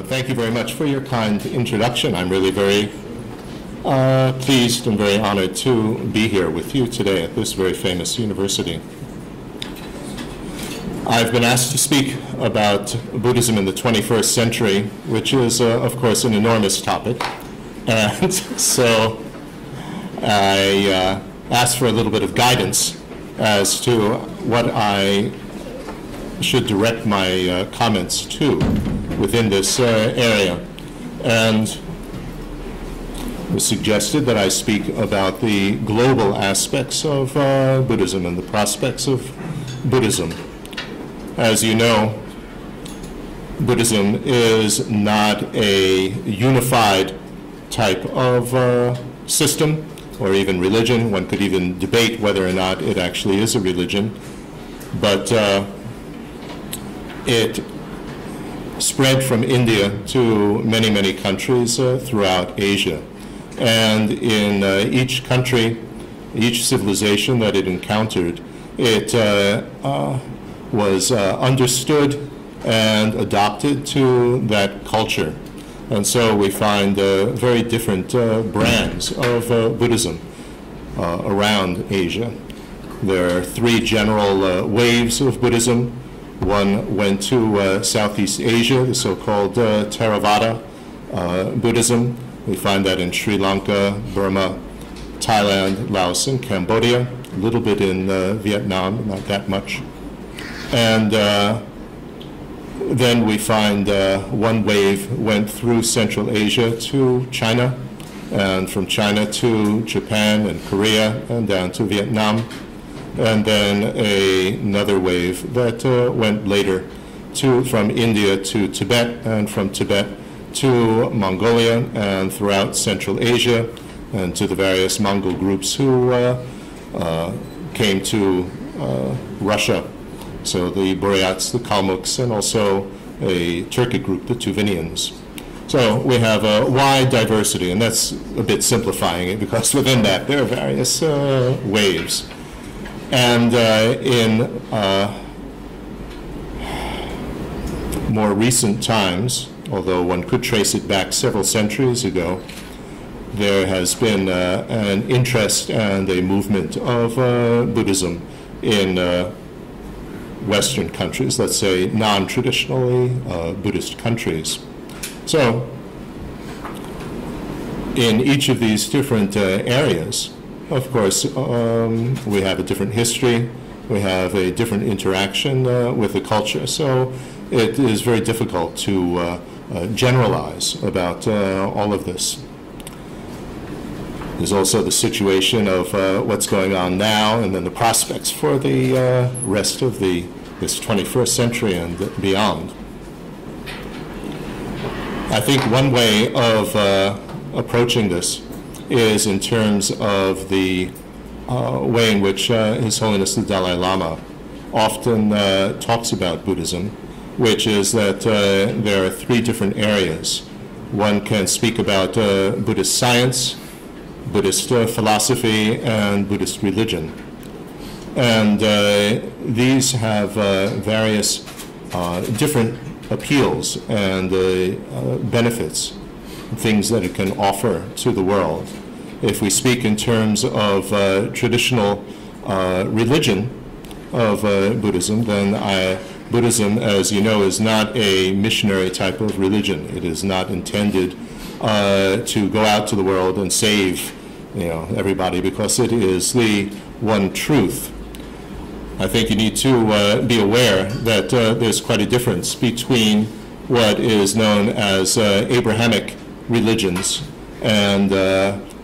Thank you very much for your kind introduction. I'm really very pleased and very honored to be here with you today at this very famous university. I've been asked to speak about Buddhism in the 21st century, which is, of course, an enormous topic. And so I asked for a little bit of guidance as to what I should direct my comments to within this area. And it was suggested that I speak about the global aspects of Buddhism and the prospects of Buddhism. As you know, Buddhism is not a unified type of system or even religion. One could even debate whether or not it actually is a religion. But it spread from India to many, many countries throughout Asia. And in each country, each civilization that it encountered, it was understood and adopted to that culture. And so we find very different brands of Buddhism around Asia. There are three general waves of Buddhism. One went to Southeast Asia, the so-called Theravada Buddhism. We find that in Sri Lanka, Burma, Thailand, Laos, and Cambodia, a little bit in Vietnam, not that much. And then we find one wave went through Central Asia to China, and from China to Japan and Korea, and down to Vietnam. And then another wave that went later from India to Tibet, and from Tibet to Mongolia, and throughout Central Asia, and to the various Mongol groups who came to Russia. So the Buryats, the Kalmucks, and also a Turkic group, the Tuvinians. So we have a wide diversity, and that's a bit simplifying it, because within that there are various waves. And in more recent times, although one could trace it back several centuries ago, there has been an interest and a movement of Buddhism in Western countries, let's say non-traditionally Buddhist countries. So in each of these different areas, of course, we have a different history, we have a different interaction with the culture, so it is very difficult to generalize about all of this. There's also the situation of what's going on now, and then the prospects for the rest of this 21st century and beyond. I think one way of approaching this is in terms of the way in which His Holiness the Dalai Lama often talks about Buddhism, which is that there are three different areas. One can speak about Buddhist science, Buddhist philosophy, and Buddhist religion. And these have various different appeals and benefits, things that it can offer to the world. If we speak in terms of traditional religion of Buddhism, then Buddhism, as you know, is not a missionary type of religion. It is not intended to go out to the world and save, everybody, because it is the one truth. I think you need to be aware that there's quite a difference between what is known as Abrahamic religions and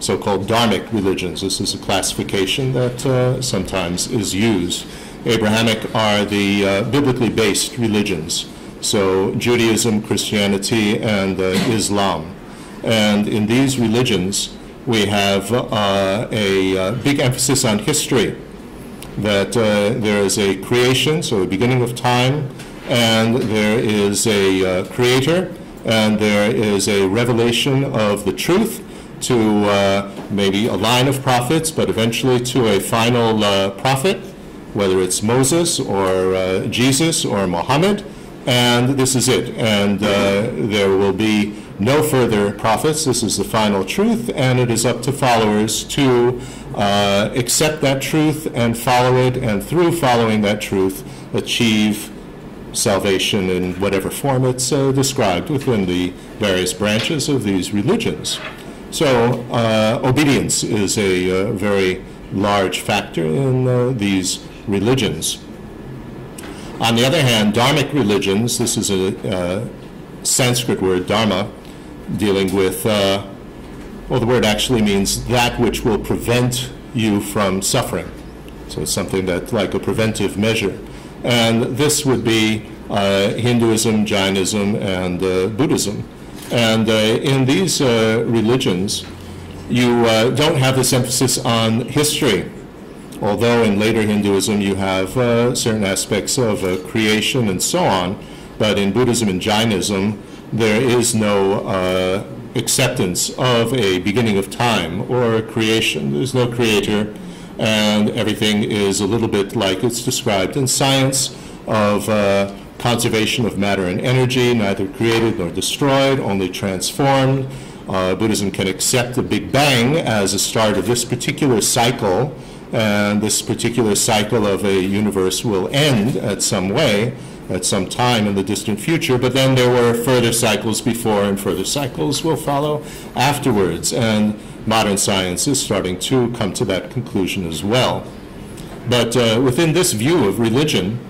so-called Dharmic religions. This is a classification that sometimes is used. Abrahamic are the biblically based religions, so Judaism, Christianity, and Islam. And in these religions, we have a big emphasis on history, that there is a creation, so a beginning of time, and there is a creator, and there is a revelation of the truth to maybe a line of prophets, but eventually to a final prophet, whether it's Moses or Jesus or Muhammad, and this is it. And there will be no further prophets. This is the final truth, and it is up to followers to accept that truth and follow it, and through following that truth, achieve salvation in whatever form it's described within the various branches of these religions. So obedience is a very large factor in these religions. On the other hand, dharmic religions, this is a Sanskrit word, dharma, dealing with, well, the word actually means that which will prevent you from suffering. So it's something that's like a preventive measure. And this would be Hinduism, Jainism, and Buddhism. And in these religions, you don't have this emphasis on history. Although in later Hinduism you have certain aspects of creation and so on, but in Buddhism and Jainism there is no acceptance of a beginning of time or creation. There's no creator, and everything is a little bit like it's described in science of conservation of matter and energy, neither created nor destroyed, only transformed. Buddhism can accept the Big Bang as a start of this particular cycle, and this particular cycle of a universe will end at some way, at some time in the distant future, but then there were further cycles before and further cycles will follow afterwards, and modern science is starting to come to that conclusion as well. But within this view of religion,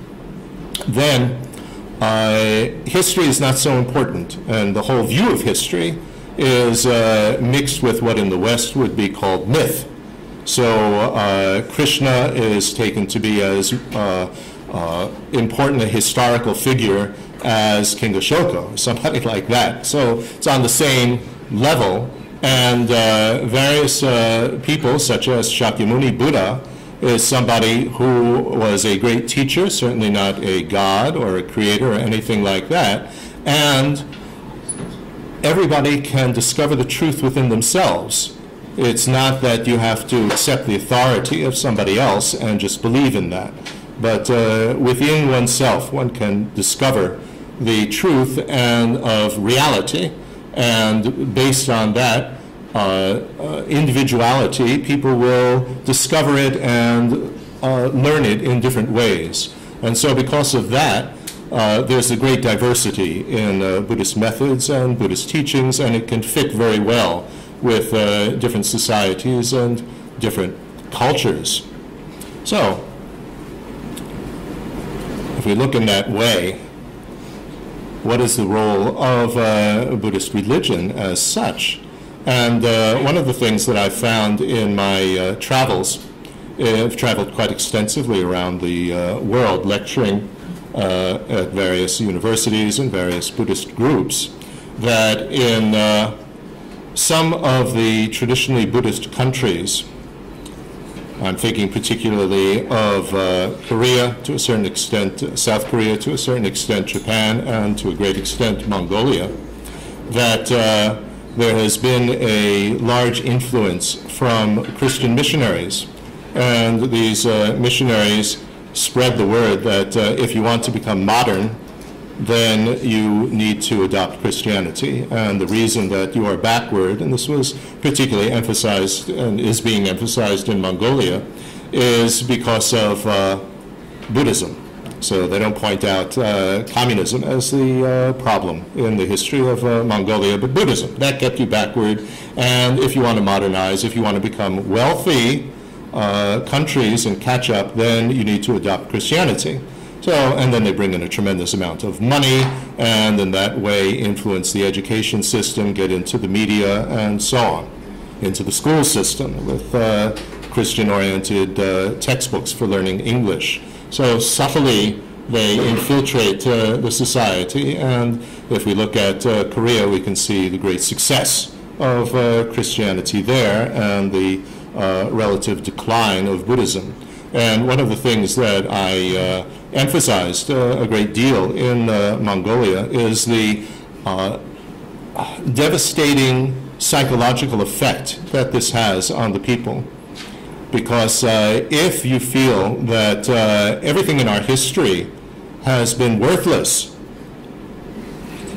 then history is not so important, and the whole view of history is mixed with what in the West would be called myth. So Krishna is taken to be as important a historical figure as King Ashoka, or somebody like that. So it's on the same level, and various people, such as Shakyamuni Buddha, is somebody who was a great teacher, certainly not a god or a creator or anything like that, and everybody can discover the truth within themselves. It's not that you have to accept the authority of somebody else and just believe in that, but within oneself one can discover the truth and of reality, and based on that individuality, people will discover it and learn it in different ways. And so because of that, there's a great diversity in Buddhist methods and Buddhist teachings, and it can fit very well with different societies and different cultures. So, if we look in that way, what is the role of Buddhist religion as such? And one of the things that I've found in my travels, I've traveled quite extensively around the world lecturing at various universities and various Buddhist groups, that in some of the traditionally Buddhist countries, I'm thinking particularly of Korea to a certain extent, South Korea to a certain extent, Japan, and to a great extent Mongolia, that there has been a large influence from Christian missionaries. And these missionaries spread the word that if you want to become modern, then you need to adopt Christianity. And the reason that you are backward, and this was particularly emphasized and is being emphasized in Mongolia, is because of Buddhism. So they don't point out communism as the problem in the history of Mongolia, but Buddhism. That kept you backward. And if you want to modernize, if you want to become wealthy countries and catch up, then you need to adopt Christianity. So, and then they bring in a tremendous amount of money, and in that way influence the education system, get into the media, and so on, into the school system with Christian-oriented textbooks for learning English. So subtly they infiltrate the society, and if we look at Korea, we can see the great success of Christianity there and the relative decline of Buddhism. And one of the things that I emphasized a great deal in Mongolia is the devastating psychological effect that this has on the people. Because if you feel that everything in our history has been worthless,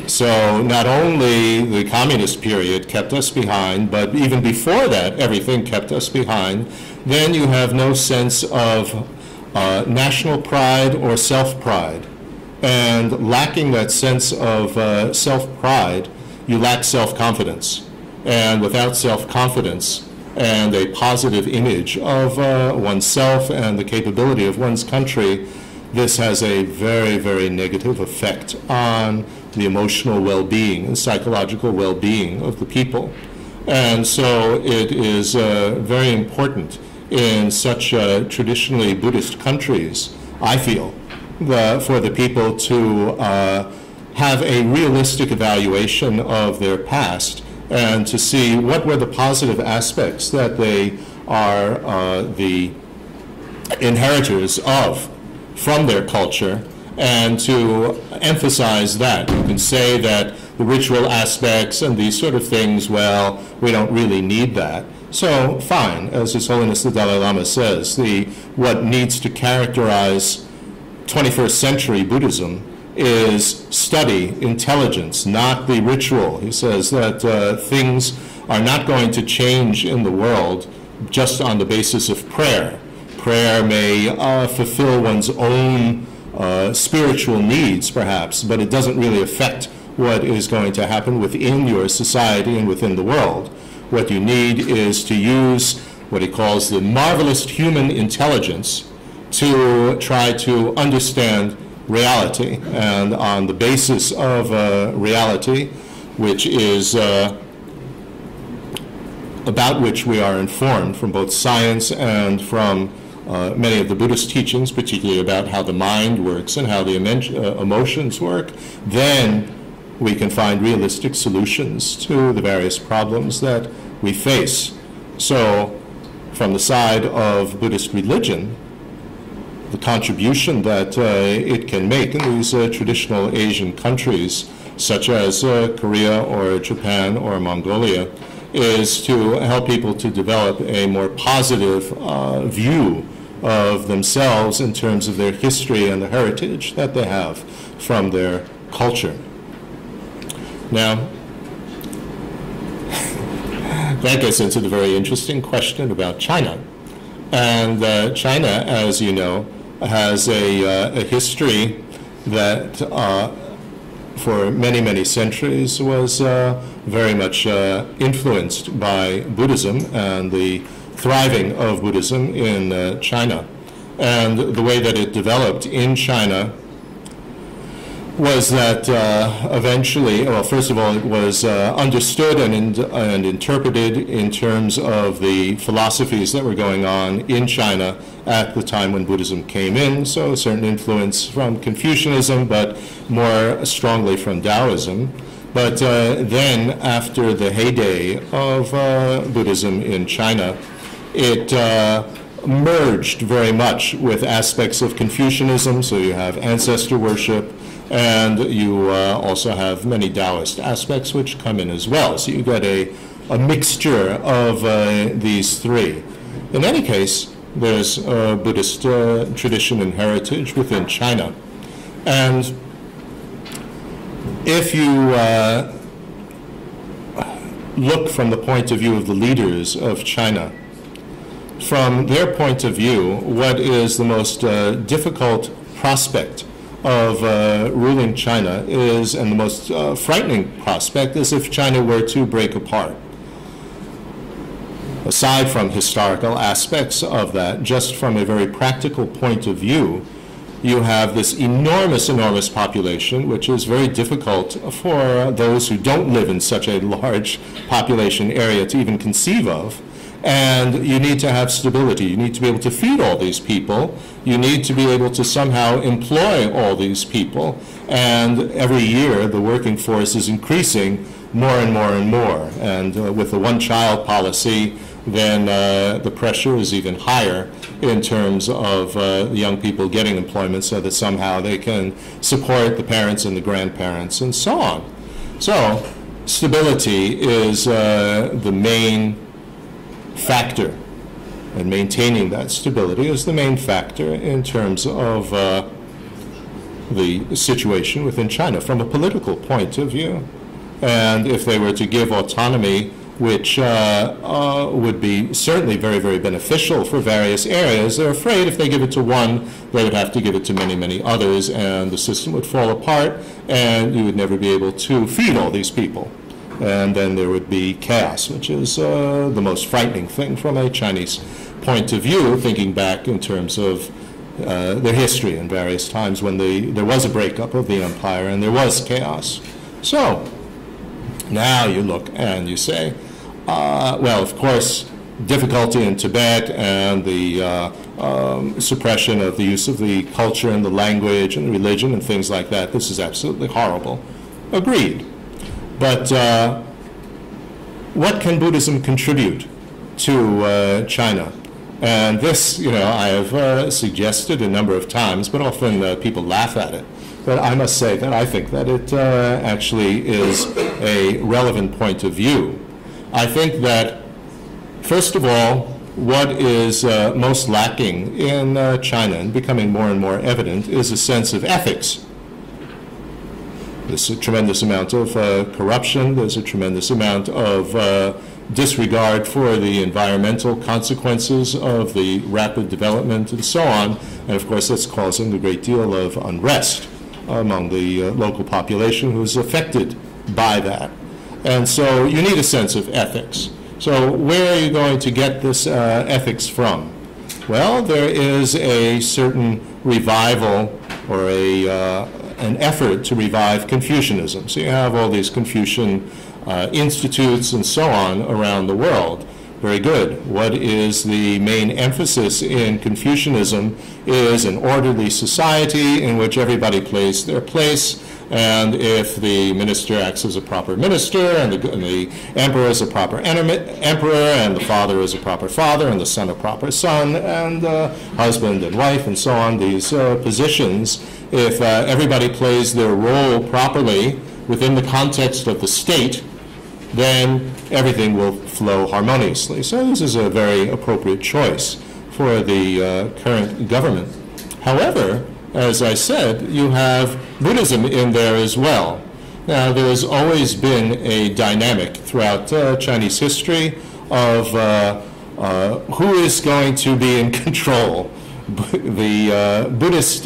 So not only the communist period kept us behind, but even before that, everything kept us behind. Then you have no sense of national pride or self-pride. And lacking that sense of self-pride, you lack self-confidence. And without self-confidence and a positive image of oneself and the capability of one's country, this has a very, very negative effect on the emotional well-being and psychological well-being of the people. And so it is very important in such traditionally Buddhist countries, I feel, for the people to have a realistic evaluation of their past and to see what were the positive aspects that they are the inheritors of from their culture, and to emphasize that. You can say that the ritual aspects and these sort of things, well, we don't really need that. So fine, as His Holiness the Dalai Lama says, what needs to characterize 21st century Buddhism is study, intelligence, not the ritual. He says that things are not going to change in the world just on the basis of prayer. Prayer may fulfill one's own spiritual needs, perhaps, but it doesn't really affect what is going to happen within your society and within the world. What you need is to use what he calls the marvelous human intelligence to try to understand reality. And on the basis of reality, which is about which we are informed from both science and from many of the Buddhist teachings, particularly about how the mind works and how the emotions work, then we can find realistic solutions to the various problems that we face. So, from the side of Buddhist religion, the contribution that it can make in these traditional Asian countries, such as Korea or Japan or Mongolia, is to help people to develop a more positive view of themselves in terms of their history and the heritage that they have from their culture. Now, that gets into the very interesting question about China. And China, as you know, has a history that for many, many centuries was very much influenced by Buddhism and the thriving of Buddhism in China. And the way that it developed in China was that eventually, well, first of all, it was understood and interpreted in terms of the philosophies that were going on in China at the time when Buddhism came in, so a certain influence from Confucianism, but more strongly from Taoism. But then, after the heyday of Buddhism in China, it merged very much with aspects of Confucianism, so you have ancestor worship, and you also have many Taoist aspects which come in as well. So you get a mixture of these three. In any case, there's Buddhist tradition and heritage within China. And if you look from the point of view of the leaders of China, from their point of view, what is the most difficult prospect of ruling China is, and the most frightening prospect, is if China were to break apart. Aside from historical aspects of that, just from a very practical point of view, you have this enormous, enormous population, which is very difficult for those who don't live in such a large population area to even conceive of. And you need to have stability. You need to be able to feed all these people. You need to be able to somehow employ all these people. And every year, the working force is increasing more and more and more. And with the one-child policy, then the pressure is even higher in terms of young people getting employment so that somehow they can support the parents and the grandparents and so on. So stability is the main factor, and maintaining that stability is the main factor in terms of the situation within China from a political point of view. And if they were to give autonomy, which would be certainly very, very beneficial for various areas, they're afraid if they give it to one, they would have to give it to many, many others, and the system would fall apart, and you would never be able to feed all these people. And then there would be chaos, which is the most frightening thing from a Chinese point of view, thinking back in terms of their history in various times when there was a breakup of the empire and there was chaos. So now you look and you say, well, of course, difficulty in Tibet and the suppression of the use of the culture and the language and the religion and things like that, this is absolutely horrible. Agreed. But what can Buddhism contribute to China? And this, I have suggested a number of times, but often people laugh at it. But I must say that I think that it actually is a relevant point of view. I think that, first of all, what is most lacking in China and becoming more and more evident is a sense of ethics. There's a tremendous amount of corruption. There's a tremendous amount of disregard for the environmental consequences of the rapid development and so on. And of course, that's causing a great deal of unrest among the local population who's affected by that. And so you need a sense of ethics. So where are you going to get this ethics from? Well, there is a certain revival or an effort to revive Confucianism. So you have all these Confucian institutes and so on around the world. Very good. What is the main emphasis in Confucianism is an orderly society in which everybody plays their place, and if the minister acts as a proper minister, and the emperor is a proper emperor, and the father is a proper father, and the son a proper son, and husband and wife, and so on, these positions, if everybody plays their role properly within the context of the state, then everything will flow harmoniously. So this is a very appropriate choice for the current government. However, as I said, you have Buddhism in there as well. Now, there has always been a dynamic throughout Chinese history of who is going to be in control, the Buddhist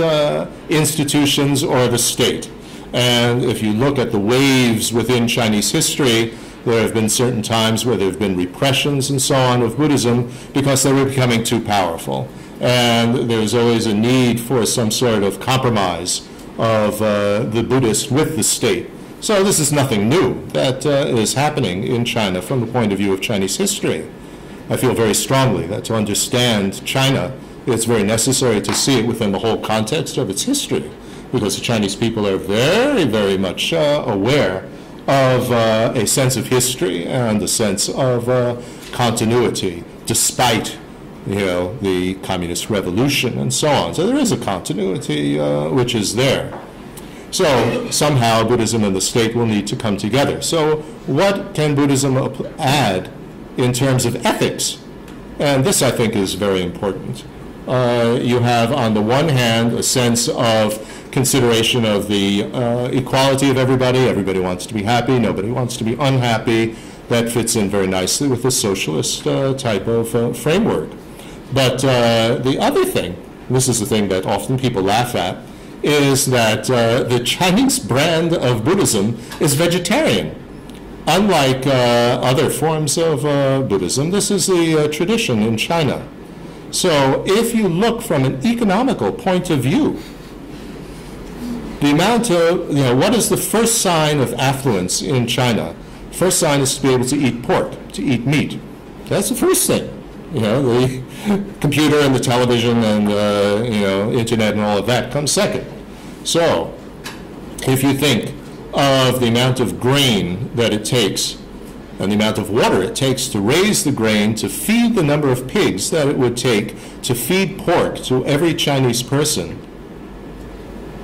institutions or the state. And if you look at the waves within Chinese history, there have been certain times where there have been repressions and so on of Buddhism because they were becoming too powerful. And there's always a need for some sort of compromise of the Buddhist with the state. So this is nothing new that is happening in China from the point of view of Chinese history. I feel very strongly that to understand China, it's very necessary to see it within the whole context of its history, because the Chinese people are very, very much aware of a sense of history and a sense of continuity, despite the communist revolution and so on. So there is a continuity which is there. So somehow Buddhism and the state will need to come together. So what can Buddhism add in terms of ethics? And this, I think, is very important. You have, on the one hand, a sense of consideration of the equality of everybody. Everybody wants to be happy. Nobody wants to be unhappy. That fits in very nicely with the socialist type of framework. But the other thing, this is the thing that often people laugh at, is that the Chinese brand of Buddhism is vegetarian. Unlike other forms of Buddhism, this is the tradition in China. So if you look from an economical point of view, the amount of, what is the first sign of affluence in China? First sign is to be able to eat pork, to eat meat. That's the first thing. The computer and the television and internet and all of that comes second. So if you think of the amount of grain that it takes and the amount of water it takes to raise the grain, to feed the number of pigs that it would take to feed pork to every Chinese person,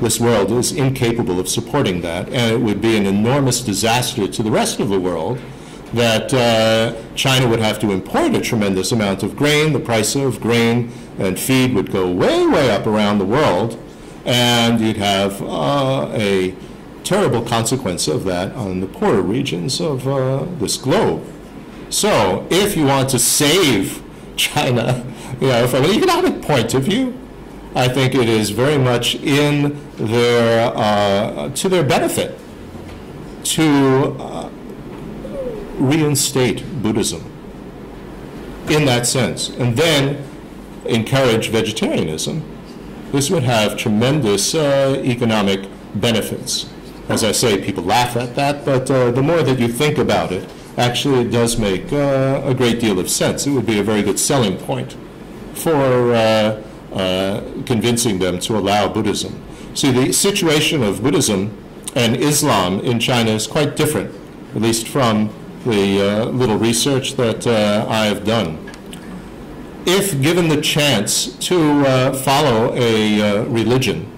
this world is incapable of supporting that, and it would be an enormous disaster to the rest of the world that China would have to import a tremendous amount of grain. The price of grain and feed would go way, way up around the world, And you'd have a terrible consequence of that on the poorer regions of this globe. So if you want to save China, from an economic point of view, I think it is very much in their, to their benefit to reinstate Buddhism in that sense, and then encourage vegetarianism. This would have tremendous economic benefits. As I say, people laugh at that, but the more that you think about it, actually it does make a great deal of sense. It would be a very good selling point for convincing them to allow Buddhism. See, the situation of Buddhism and Islam in China is quite different, at least from the little research that I have done. If given the chance to follow a religion,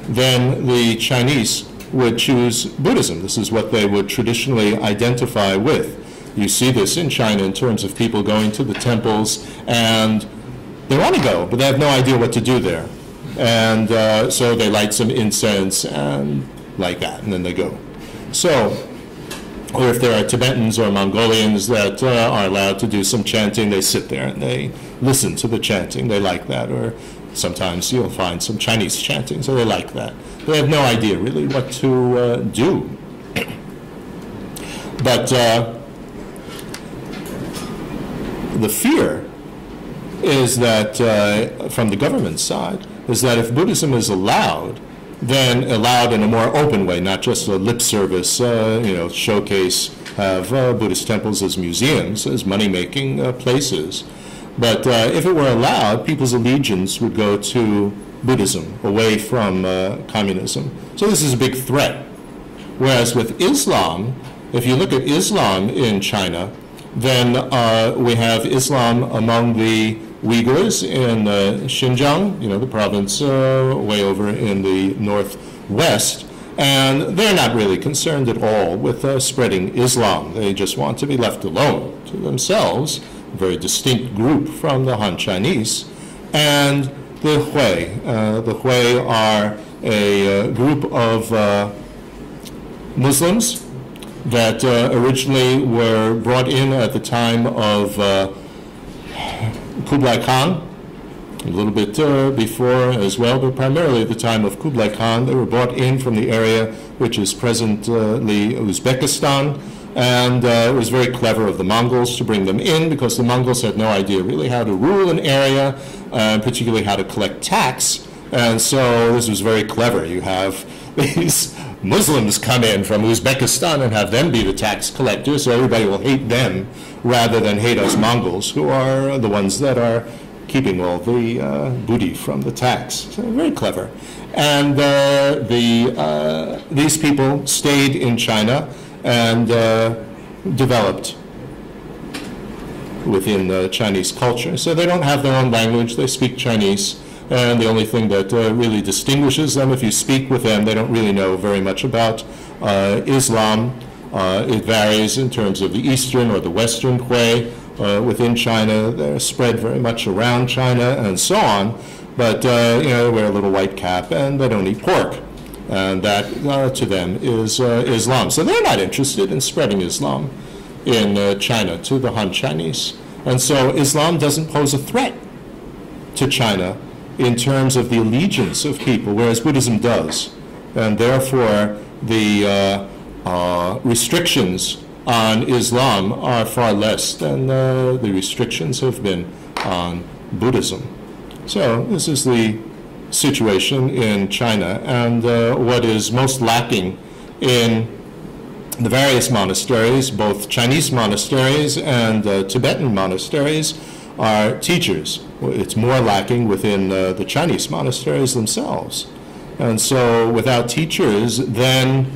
then the Chinese would choose Buddhism. This is what they would traditionally identify with. You see this in China in terms of people going to the temples, and they want to go, but they have no idea what to do there. And so they light some incense and like that, and then they go. So, or if there are Tibetans or Mongolians that are allowed to do some chanting, they sit there and they listen to the chanting. They like that. Or sometimes you'll find some Chinese chanting, so they like that. They have no idea really what to do. But the fear is that, from the government side, is that if Buddhism is allowed, then allowed in a more open way, not just a lip service, showcase, have Buddhist temples as museums, as money-making places. But if it were allowed, people's allegiance would go to Buddhism, away from communism. So this is a big threat. Whereas with Islam, if you look at Islam in China, then we have Islam among the Uyghurs in Xinjiang, the province way over in the northwest, and they're not really concerned at all with spreading Islam. They just want to be left alone to themselves, a very distinct group from the Han Chinese. And the Hui. The Hui are a group of Muslims that originally were brought in at the time of Kublai Khan, a little bit before as well, but primarily at the time of Kublai Khan. They were brought in from the area which is presently Uzbekistan, and it was very clever of the Mongols to bring them in, because the Mongols had no idea really how to rule an area, particularly how to collect tax, and so this was very clever. You have these Muslims come in from Uzbekistan and have them be the tax collectors, so everybody will hate them rather than hate us Mongols, who are the ones that are keeping all the booty from the tax. So very clever. And these people stayed in China and developed within Chinese culture. So they don't have their own language, they speak Chinese. And the only thing that really distinguishes them, if you speak with them, they don't really know very much about Islam. It varies in terms of the Eastern or the Western Hui within China. They're spread very much around China and so on. But they wear a little white cap and they don't eat pork. And that, to them, is Islam. So they're not interested in spreading Islam in China to the Han Chinese. And so Islam doesn't pose a threat to China in terms of the allegiance of people, whereas Buddhism does. And therefore, the restrictions on Islam are far less than the restrictions have been on Buddhism. So this is the situation in China, and what is most lacking in the various monasteries, both Chinese monasteries and Tibetan monasteries, are teachers. It's more lacking within the Chinese monasteries themselves. And so without teachers, then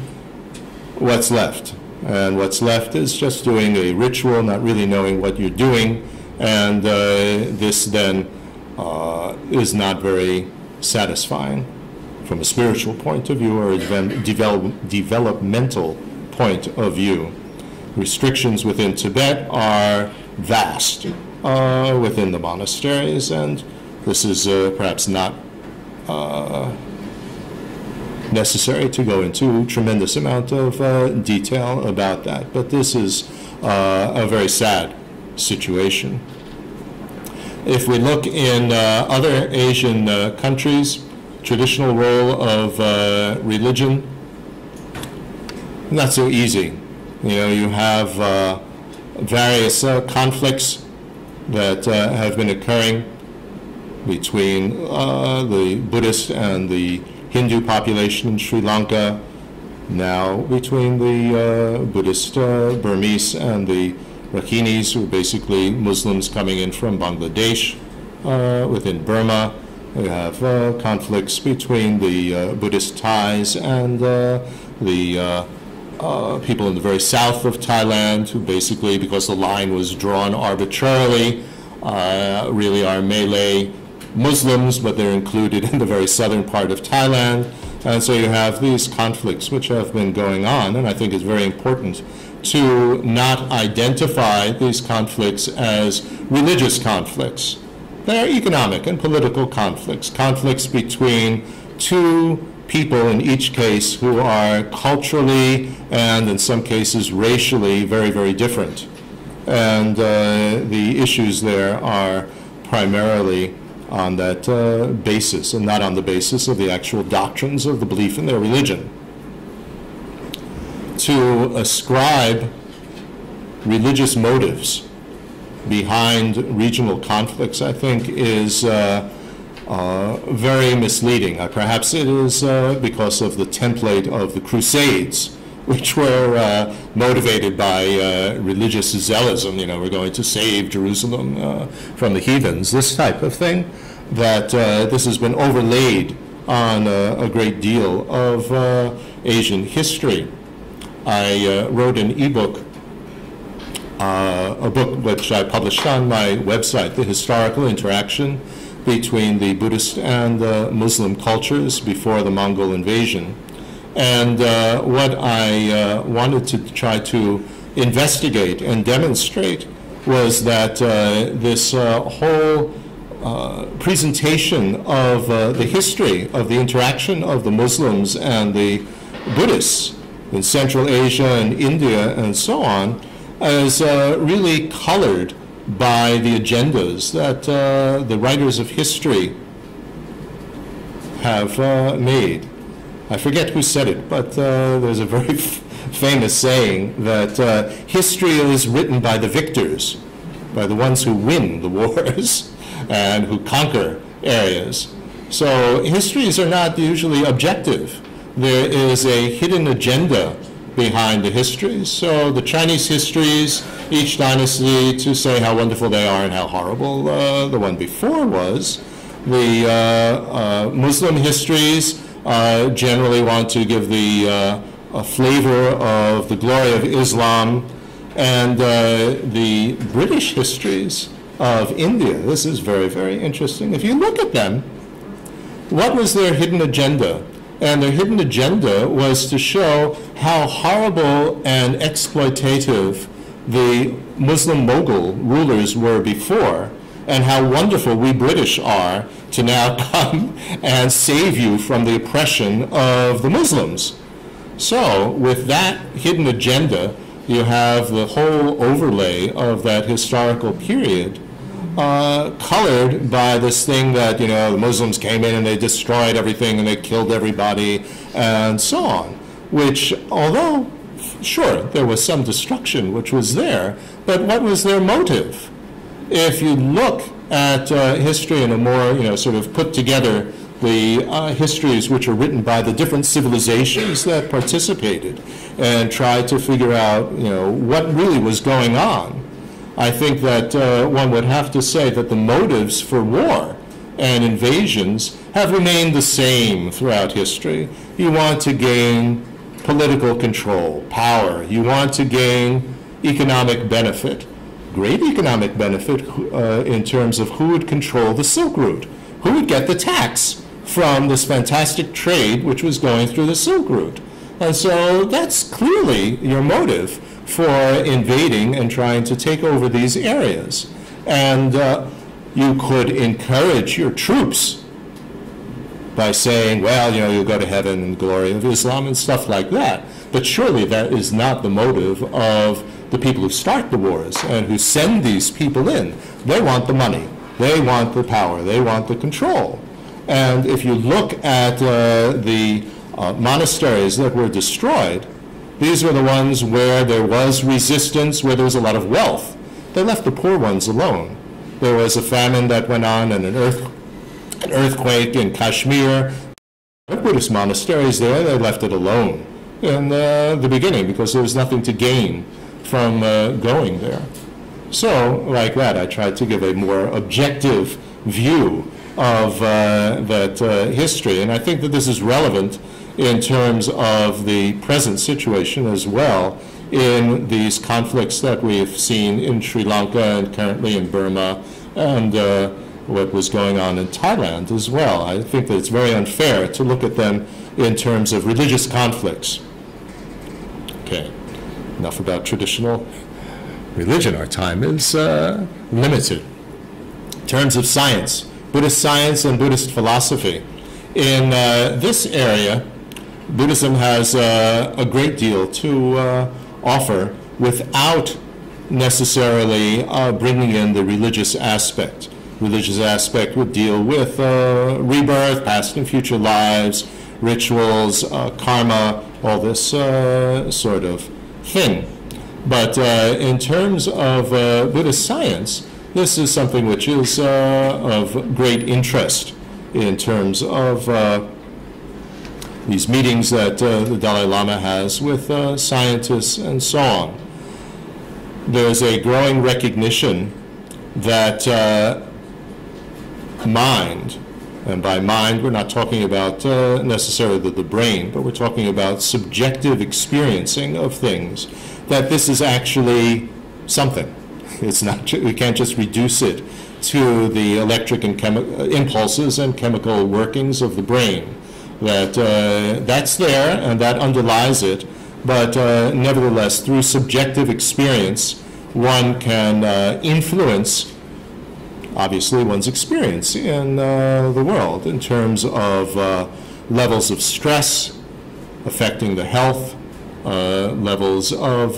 what's left? And what's left is just doing a ritual, not really knowing what you're doing, and this then is not very satisfying from a spiritual point of view or a developmental point of view. Restrictions within Tibet are vast within the monasteries, and this is perhaps not necessary to go into tremendous amount of detail about that. But this is a very sad situation. If we look in other Asian countries, traditional role of religion, not so easy. You know, you have various conflicts that have been occurring between the Buddhist and the Hindu population in Sri Lanka, now between the Buddhist Burmese and the Rakhinis, who are basically Muslims coming in from Bangladesh within Burma. We have conflicts between the Buddhist Thais and the people in the very south of Thailand, who basically, because the line was drawn arbitrarily, really are Malay Muslims, but they're included in the very southern part of Thailand. And so you have these conflicts which have been going on, and I think it's very important to not identify these conflicts as religious conflicts. They are economic and political conflicts, conflicts between two people in each case who are culturally and in some cases racially very, very different. And the issues there are primarily on that basis and not on the basis of the actual doctrines of the belief in their religion. To ascribe religious motives behind regional conflicts, I think, is very misleading. Perhaps it is because of the template of the Crusades, which were motivated by religious zealotism. You know, we're going to save Jerusalem from the heathens, this type of thing, that this has been overlaid on a great deal of Asian history. I wrote an ebook, a book which I published on my website, The Historical Interaction Between the Buddhist and Muslim Cultures Before the Mongol Invasion. And what I wanted to try to investigate and demonstrate was that this whole presentation of the history of the interaction of the Muslims and the Buddhists in Central Asia and India and so on is really colored by the agendas that the writers of history have made. I forget who said it, but there's a very famous saying that history is written by the victors, by the ones who win the wars and who conquer areas. So histories are not usually objective. There is a hidden agenda behind the histories. So the Chinese histories, each dynasty to say how wonderful they are and how horrible the one before was. The Muslim histories generally want to give the a flavor of the glory of Islam, and the British histories of India. This is very, very interesting. If you look at them, what was their hidden agenda? And their hidden agenda was to show how horrible and exploitative the Muslim Mughal rulers were before, and how wonderful we British are to now come and save you from the oppression of the Muslims. So with that hidden agenda, you have the whole overlay of that historical period colored by this thing that, you know, the Muslims came in and they destroyed everything and they killed everybody and so on, which, although, sure, there was some destruction which was there, but what was their motive? If you look at history in a more, you know, sort of put together the histories which are written by the different civilizations that participated and tried to figure out, you know, what really was going on, I think that one would have to say that the motives for war and invasions have remained the same throughout history. You want to gain political control, power. You want to gain economic benefit, great economic benefit in terms of who would control the Silk Route, who would get the tax from this fantastic trade which was going through the Silk Route. And so that's clearly your motive for invading and trying to take over these areas. And you could encourage your troops by saying, well, you'll go to heaven in glory of Islam and stuff like that. But surely that is not the motive of the people who start the wars and who send these people in. They want the money. They want the power. They want the control. And if you look at the monasteries that were destroyed, these were the ones where there was resistance, where there was a lot of wealth. They left the poor ones alone. There was a famine that went on and an earthquake in Kashmir. Buddhist monasteries there, they left it alone in the beginning because there was nothing to gain from going there. So, like that, I tried to give a more objective view of that history. And I think that this is relevant in terms of the present situation as well in these conflicts that we've seen in Sri Lanka and currently in Burma and what was going on in Thailand as well. I think that it's very unfair to look at them in terms of religious conflicts. Okay, enough about traditional religion. Our time is limited. In terms of science, Buddhist science and Buddhist philosophy. In this area, Buddhism has a great deal to offer without necessarily bringing in the religious aspect. Religious aspect would deal with rebirth, past and future lives, rituals, karma, all this sort of thing. But in terms of Buddhist science, this is something which is of great interest in terms of these meetings that the Dalai Lama has with scientists and so on. There's a growing recognition that mind, and by mind we're not talking about necessarily the brain, but we're talking about subjective experiencing of things, that this is actually something. It's not, we can't just reduce it to the electric and impulses and chemical workings of the brain. That that's there and that underlies it, but nevertheless, through subjective experience, one can influence, obviously, one's experience in the world in terms of levels of stress affecting the health, levels of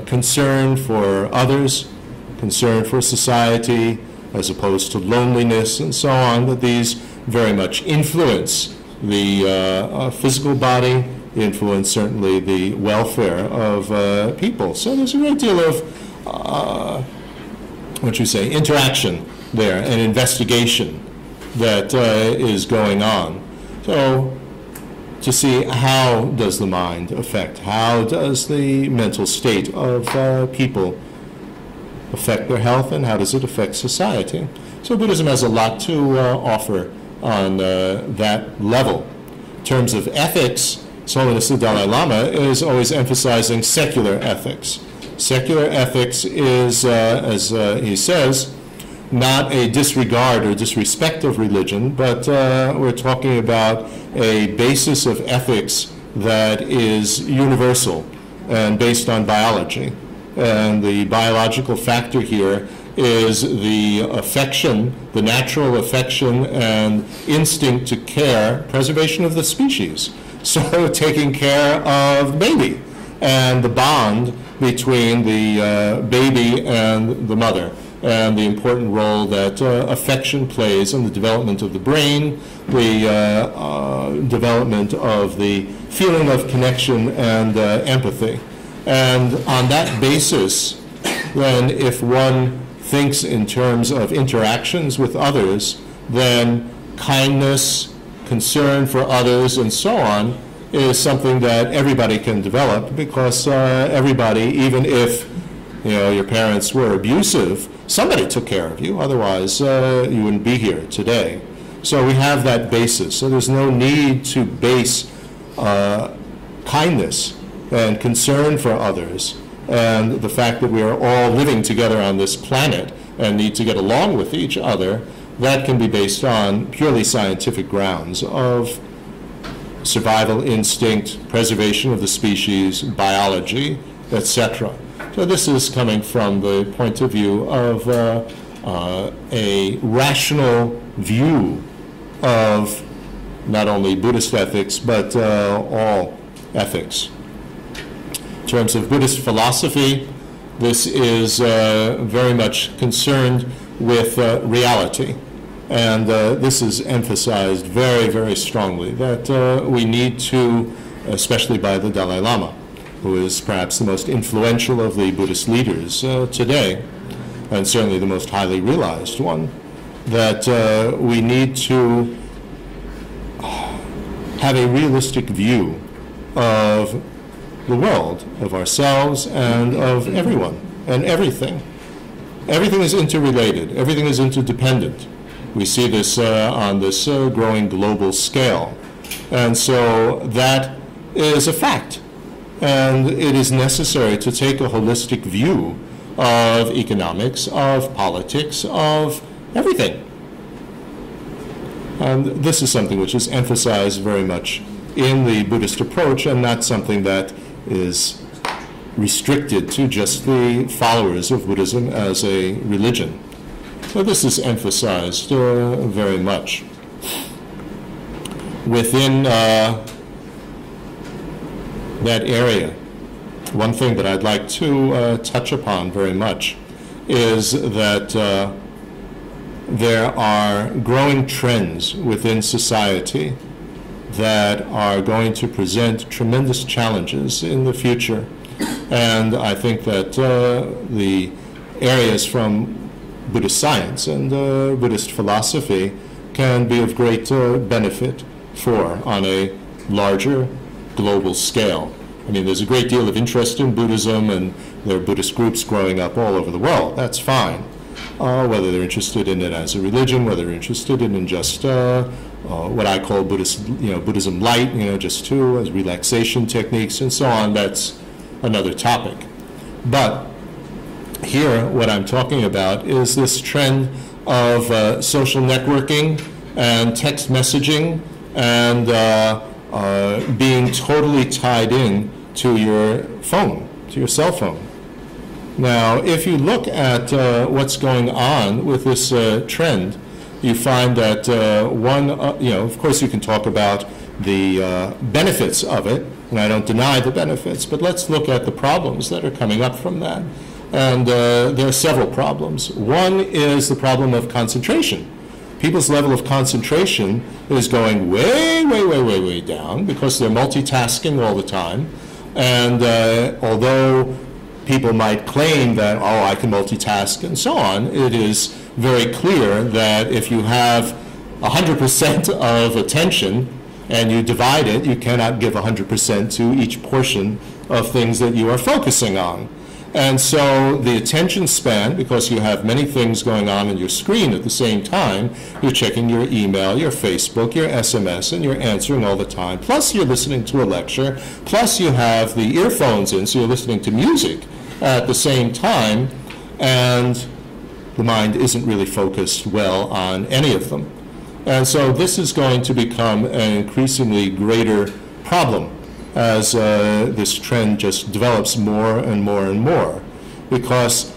concern for others, concern for society, as opposed to loneliness and so on, that these very much influence the physical body, influence certainly the welfare of people. So there's a great deal of, interaction there and investigation that is going on. So to see how does the mind affect, how does the mental state of people affect their health, and how does it affect society. So Buddhism has a lot to offer on that level. In terms of ethics, His Holiness the Dalai Lama is always emphasizing secular ethics. Secular ethics is, as he says, not a disregard or disrespect of religion, but we're talking about a basis of ethics that is universal and based on biology. And the biological factor here is the affection, the natural affection and instinct to care, preservation of the species. So taking care of the baby and the bond between the baby and the mother, and the important role that affection plays in the development of the brain, the development of the feeling of connection and empathy. And on that basis, then if one thinks in terms of interactions with others, then kindness, concern for others, and so on, is something that everybody can develop, because everybody, even if your parents were abusive, somebody took care of you, otherwise you wouldn't be here today. So we have that basis. So there's no need to base kindness and concern for others and the fact that we are all living together on this planet and need to get along with each other. That can be based on purely scientific grounds of survival instinct, preservation of the species, biology, etc. So this is coming from the point of view of a rational view of not only Buddhist ethics, but all ethics. In terms of Buddhist philosophy, this is very much concerned with reality. And this is emphasized very, very strongly, that we need to, especially by the Dalai Lama, who is perhaps the most influential of the Buddhist leaders today, and certainly the most highly realized one, that we need to have a realistic view of the world, of ourselves, and of everyone and everything. Everything is interrelated. Everything is interdependent. We see this on this growing global scale. And so that is a fact. And it is necessary to take a holistic view of economics, of politics, of everything. And this is something which is emphasized very much in the Buddhist approach, and not something that is restricted to just the followers of Buddhism as a religion. So this is emphasized very much. Within that area, one thing that I'd like to touch upon very much is that there are growing trends within society that are going to present tremendous challenges in the future. And I think that the areas from Buddhist science and Buddhist philosophy can be of great benefit on a larger global scale. I mean, there's a great deal of interest in Buddhism, and there are Buddhist groups growing up all over the world. That's fine. Whether they're interested in it as a religion, whether they're interested in just what I call Buddhism light, just as relaxation techniques and so on, that's another topic. But here, what I'm talking about is this trend of social networking and text messaging and being totally tied in to your phone, to your cell phone. Now, if you look at what's going on with this trend, you find that of course you can talk about the benefits of it, and I don't deny the benefits, but let's look at the problems that are coming up from that. And there are several problems. One is the problem of concentration. People's level of concentration is going way, way, way, way, way down because they're multitasking all the time. And although people might claim that, oh, I can multitask and so on, it is very clear that if you have 100% of attention and you divide it, you cannot give 100% to each portion of things that you are focusing on. And so the attention span, because you have many things going on your screen at the same time, you're checking your email, your Facebook, your SMS, and you're answering all the time. Plus you're listening to a lecture. Plus you have the earphones in, so you're listening to music at the same time. And the mind isn't really focused well on any of them. And so this is going to become an increasingly greater problem as this trend just develops more and more and more. Because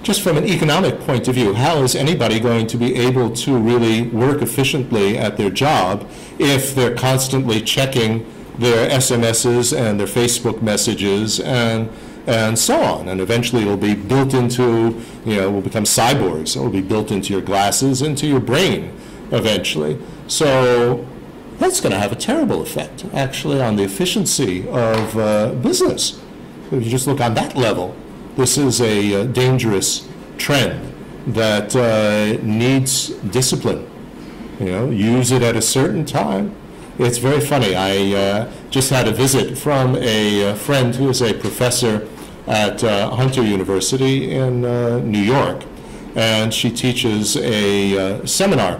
just from an economic point of view, how is anybody going to be able to really work efficiently at their job if they're constantly checking their SMSs and their Facebook messages and so on? And eventually it will be built into, will become cyborgs. It will be built into your glasses, into your brain eventually. So that's going to have a terrible effect, actually, on the efficiency of business. If you just look on that level, this is a dangerous trend that needs discipline. Use it at a certain time. It's very funny. I just had a visit from a friend who is a professor at Hunter University in New York, and she teaches a seminar,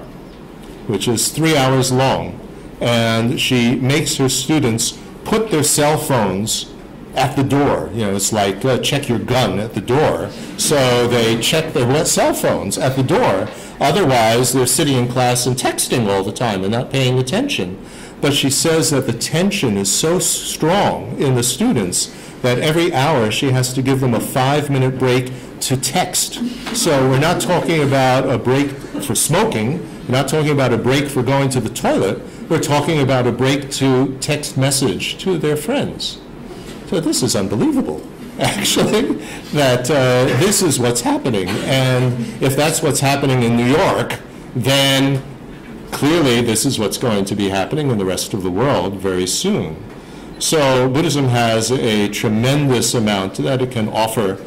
which is 3 hours long. And she makes her students put their cell phones at the door. It's like check your gun at the door. So they check their cell phones at the door. Otherwise, they're sitting in class and texting all the time and not paying attention. But she says that the tension is so strong in the students that every hour she has to give them a 5-minute break to text. So we're not talking about a break for smoking. We're not talking about a break for going to the toilet. were talking about a break to text message to their friends. So this is unbelievable, actually, that this is what's happening. And if that's what's happening in New York, then clearly this is what's going to be happening in the rest of the world very soon. So Buddhism has a tremendous amount that it can offer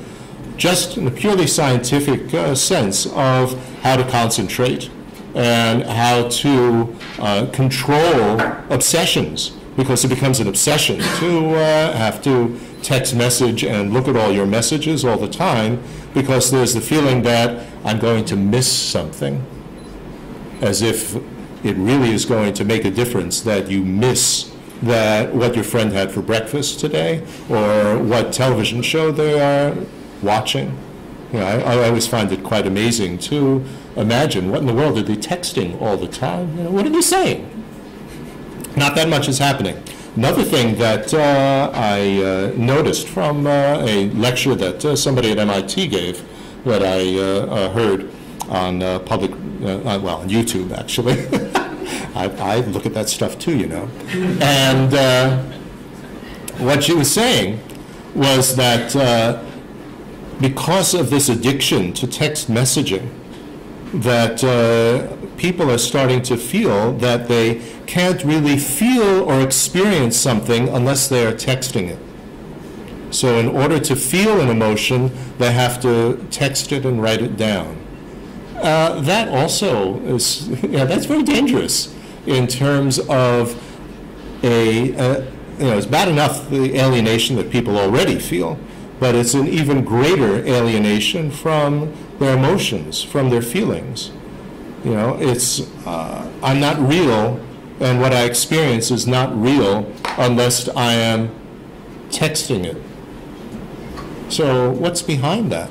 just in a purely scientific sense of how to concentrate and how to control obsessions, because it becomes an obsession to have to text message and look at all your messages all the time, because there's the feeling that I'm going to miss something, as if it really is going to make a difference that you miss that what your friend had for breakfast today or what television show they are watching. You know, I always find it quite amazing to imagine what in the world are they texting all the time? You know, what are they saying? Not that much is happening. Another thing that I noticed from a lecture that somebody at MIT gave that I heard on public, well, on YouTube actually. I look at that stuff too, you know. And what she was saying was that because of this addiction to text messaging, that people are starting to feel that they can't really feel or experience something unless they are texting it. So in order to feel an emotion, they have to text it and write it down. That also is, that's very dangerous in terms of it's bad enough the alienation that people already feel, but it's an even greater alienation from their emotions, from their feelings. You know, it's, I'm not real, and what I experience is not real unless I am texting it. So what's behind that?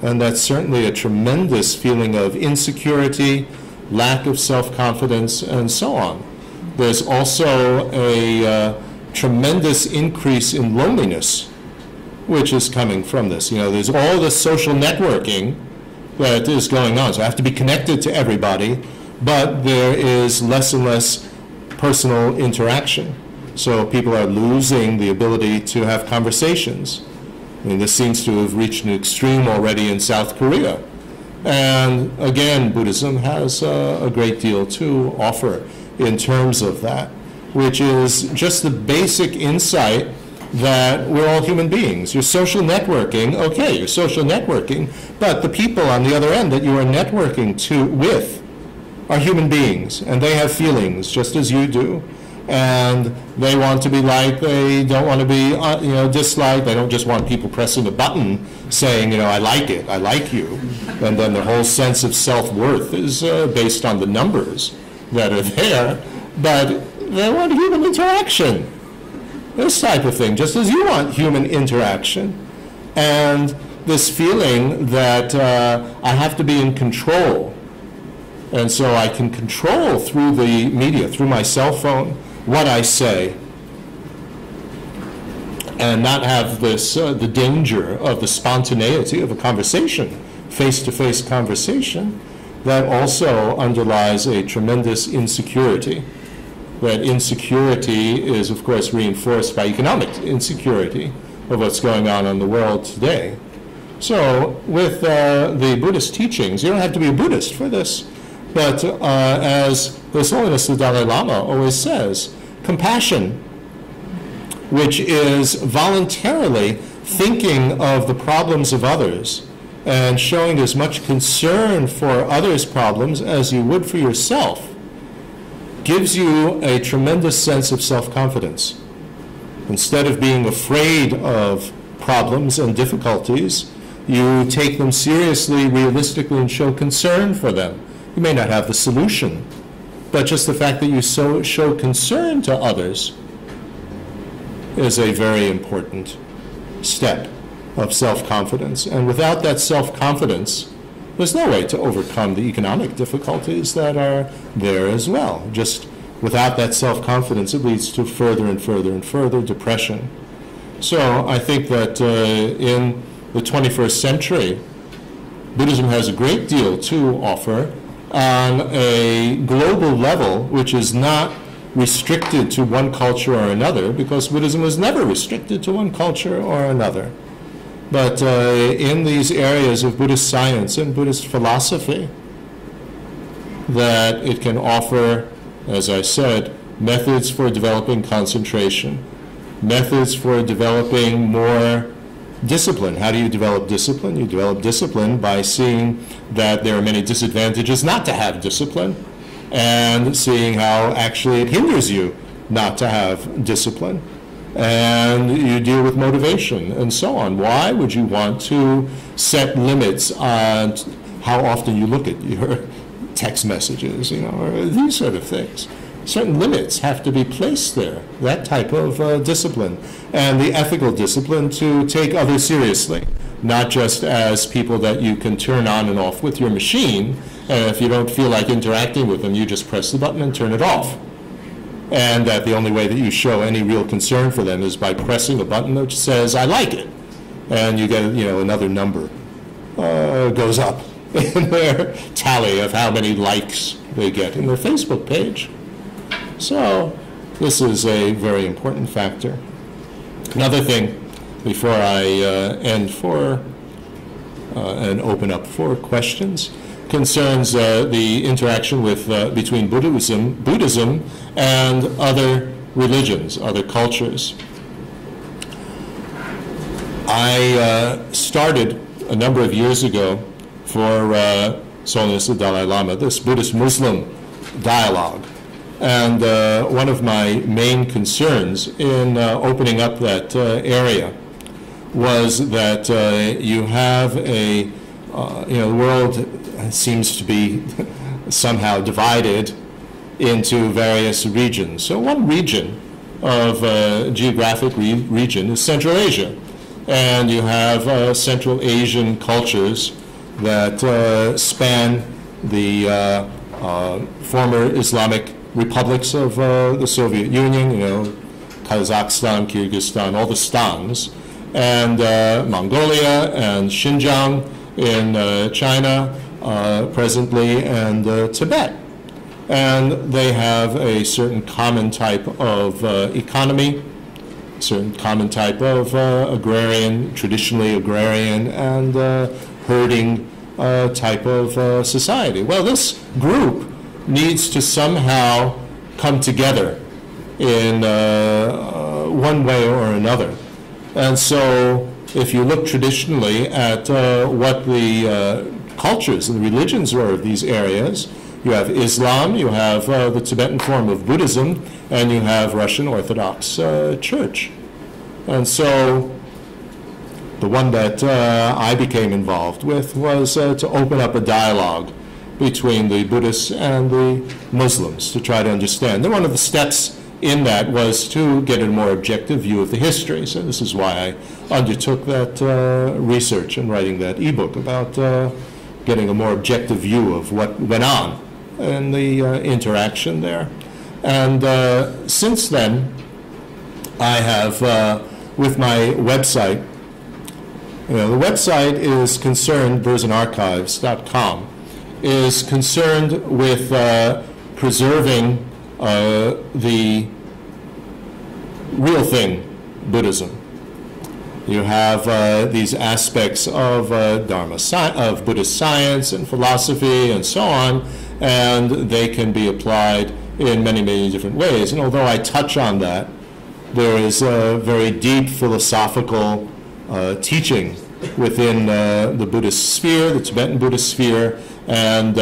And that's certainly a tremendous feeling of insecurity, lack of self-confidence, and so on. There's also a tremendous increase in loneliness, which is coming from this. You know, there's all this social networking that is going on. So I have to be connected to everybody, but there is less and less personal interaction. So people are losing the ability to have conversations. I mean, this seems to have reached an extreme already in South Korea. And again, Buddhism has a great deal to offer in terms of that, which is just the basic insight that we're all human beings. You're social networking, okay, you're social networking, but the people on the other end that you are networking with are human beings, and they have feelings just as you do, and they want to be liked, they don't want to be disliked, they don't just want people pressing a button saying, I like it, I like you, and then the whole sense of self-worth is based on the numbers that are there, but they want human interaction. This type of thing, just as you want human interaction. And this feeling that I have to be in control. And so I can control through the media, through my cell phone, what I say. And not have this, the danger of the spontaneity of a conversation, face-to-face conversation, that also underlies a tremendous insecurity. That insecurity is, of course, reinforced by economic insecurity of what's going on in the world today. So with the Buddhist teachings, you don't have to be a Buddhist for this, but as His Holiness the Dalai Lama always says, compassion, which is voluntarily thinking of the problems of others and showing as much concern for others' problems as you would for yourself, gives you a tremendous sense of self-confidence. Instead of being afraid of problems and difficulties, you take them seriously, realistically, and show concern for them. You may not have the solution, but just the fact that you show concern to others is a very important step of self-confidence. And without that self-confidence, there's no way to overcome the economic difficulties that are there as well. Just without that self-confidence, it leads to further and further and further depression. So I think that in the 21st century, Buddhism has a great deal to offer on a global level, which is not restricted to one culture or another, because Buddhism was never restricted to one culture or another. But in these areas of Buddhist science and Buddhist philosophy, that it can offer, as I said, methods for developing concentration, methods for developing more discipline. How do you develop discipline? You develop discipline by seeing that there are many disadvantages not to have discipline, and seeing how actually it hinders you not to have discipline. And you deal with motivation and so on. Why would you want to set limits on how often you look at your text messages, or these sort of things? Certain limits have to be placed there, that type of discipline. And the ethical discipline to take others seriously, not just as people that you can turn on and off with your machine, and if you don't feel like interacting with them, you just press the button and turn it off. And that the only way that you show any real concern for them is by pressing a button which says, I like it. And you get, another number goes up in their tally of how many likes they get in their Facebook page. So this is a very important factor. Another thing, before I end for and open up for questions, concerns the interaction with between Buddhism and other religions, other cultures. I started a number of years ago for His Holiness the Dalai Lama this Buddhist-Muslim dialogue. And one of my main concerns in opening up that area was that you have a, the world seems to be somehow divided into various regions. So one region of geographic region is Central Asia. And you have Central Asian cultures that span the former Islamic republics of the Soviet Union, Kazakhstan, Kyrgyzstan, all the stans, and Mongolia and Xinjiang in China presently, and Tibet. And they have a certain common type of economy, certain common type of agrarian, traditionally agrarian, and herding type of society. Well, this group needs to somehow come together in one way or another. And so if you look traditionally at what the cultures and religions were of these areas, you have Islam, you have the Tibetan form of Buddhism, and you have Russian Orthodox Church. And so the one that I became involved with was to open up a dialogue between the Buddhists and the Muslims to try to understand. And one of the steps in that was to get a more objective view of the history. So this is why I undertook that research and writing that ebook about getting a more objective view of what went on and the interaction there. And since then, I have, with my website, the website is concerned, BerzinArchives.com, is concerned with preserving the real thing, Buddhism. You have these aspects of of Buddhist science and philosophy and so on, and they can be applied in many, many different ways. And although I touch on that, there is a very deep philosophical teaching within the Buddhist sphere, the Tibetan Buddhist sphere, and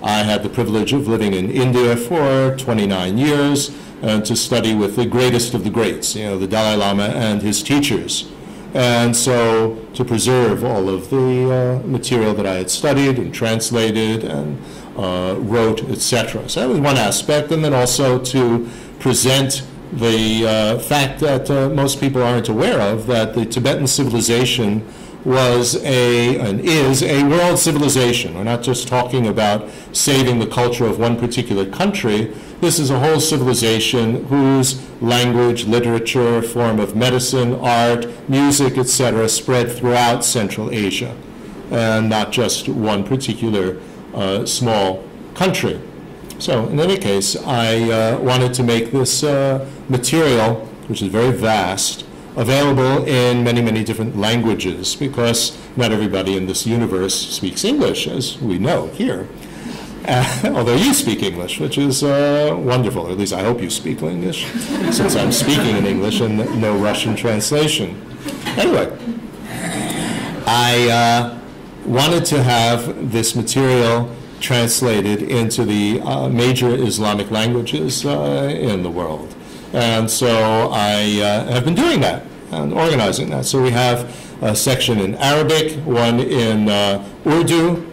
I had the privilege of living in India for 29 years and to study with the greatest of the greats, the Dalai Lama and his teachers. And so to preserve all of the material that I had studied and translated and wrote, etc. So that was one aspect, and then also to present the fact that most people aren't aware of, that the Tibetan civilization was and is a world civilization. We're not just talking about saving the culture of one particular country. This is a whole civilization whose language, literature, form of medicine, art, music, etc. spread throughout Central Asia, and not just one particular small country. So in any case, I wanted to make this material, which is very vast, available in many, many different languages, because not everybody in this universe speaks English, as we know here. Although you speak English, which is wonderful. Or at least I hope you speak English, since I'm speaking in English and no Russian translation. Anyway, I wanted to have this material translated into the major Islamic languages in the world. And so I have been doing that and organizing that. So we have a section in Arabic, one in Urdu,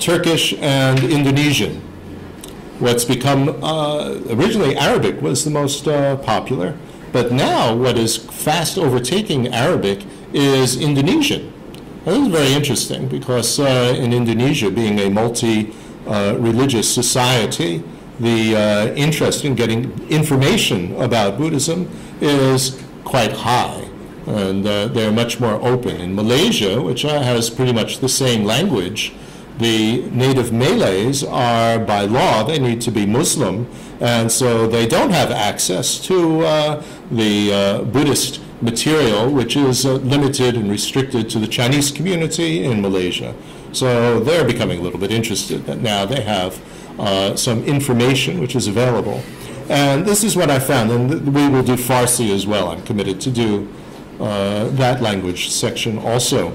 Turkish, and Indonesian. What's become, originally Arabic was the most popular, but now what is fast overtaking Arabic is Indonesian. Now, this is very interesting because in Indonesia, being a multi-religious society, the interest in getting information about Buddhism is quite high, and they're much more open. In Malaysia, which has pretty much the same language, the native Malays are, by law, they need to be Muslim, and so they don't have access to the Buddhist material, which is limited and restricted to the Chinese community in Malaysia. So they're becoming a little bit interested that now they have some information which is available. And this is what I found, and we will do Farsi as well. I'm committed to do that language section also.